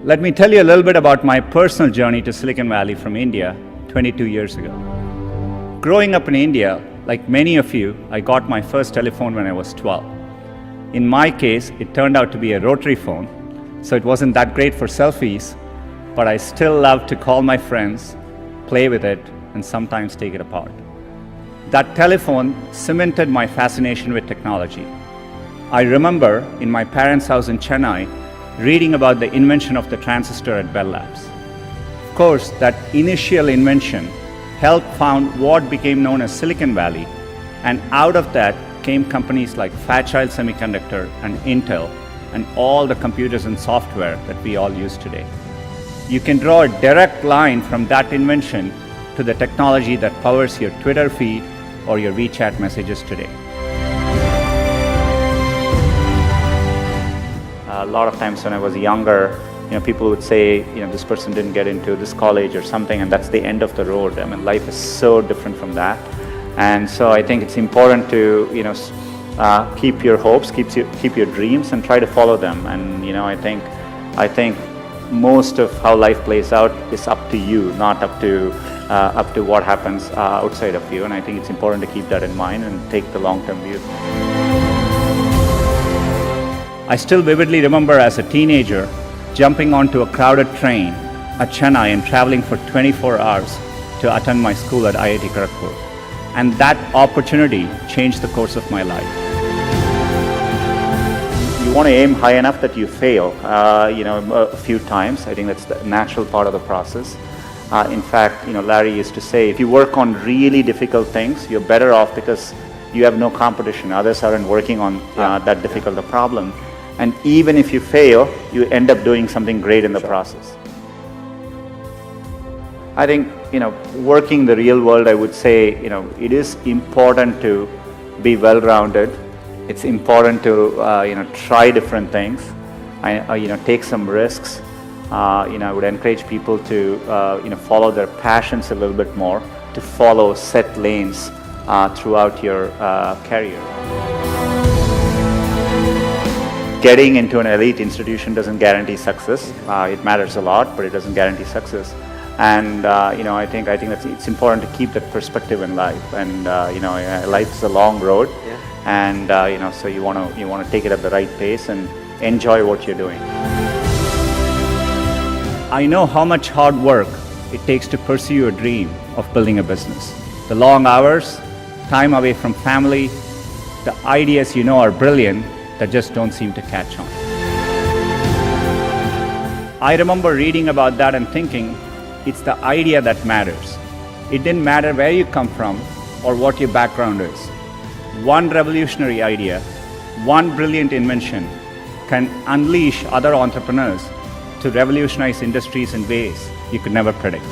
Let me tell you a little bit about my personal journey to Silicon Valley from India 22 years ago. Growing up in India, like many of you, I got my first telephone when I was 12. In my case, it turned out to be a rotary phone, so it wasn't that great for selfies, but I still loved to call my friends, play with it, and sometimes take it apart. That telephone cemented my fascination with technology. I remember in my parents' house in Chennai, reading about the invention of the transistor at Bell Labs. Of course, that initial invention helped found what became known as Silicon Valley, and out of that came companies like Fairchild Semiconductor and Intel, and all the computers and software that we all use today. You can draw a direct line from that invention to the technology that powers your Twitter feed or your WeChat messages today. A lot of times when I was younger, people would say, this person didn't get into this college or something, and that's the end of the road. I mean, life is so different from that. And so I think it's important to, keep your hopes, keep your dreams, and try to follow them. And I think most of how life plays out is up to you, not up to what happens outside of you. And I think it's important to keep that in mind and take the long-term view. I still vividly remember as a teenager jumping onto a crowded train at Chennai and traveling for 24 hours to attend my school at IIT Kharagpur. And that opportunity changed the course of my life. You want to aim high enough that you fail, a few times. I think that's the natural part of the process. In fact, Larry used to say, if you work on really difficult things, you're better off because you have no competition. Others aren't working on that difficult a problem. And even if you fail, you end up doing something great in the process. I think, working the real world, I would say, it is important to be well-rounded. It's important to, try different things, take some risks. I would encourage people to, follow their passions a little bit more, to follow set lanes throughout your career. Getting into an elite institution doesn't guarantee success. It matters a lot, but it doesn't guarantee success. And I think it's important to keep that perspective in life. And life is a long road, and so you want to take it at the right pace and enjoy what you're doing. I know how much hard work it takes to pursue your dream of building a business. The long hours, time away from family, the ideas are brilliant that just don't seem to catch on. I remember reading about that and thinking, it's the idea that matters. It didn't matter where you come from or what your background is. One revolutionary idea, one brilliant invention can unleash other entrepreneurs to revolutionize industries in ways you could never predict.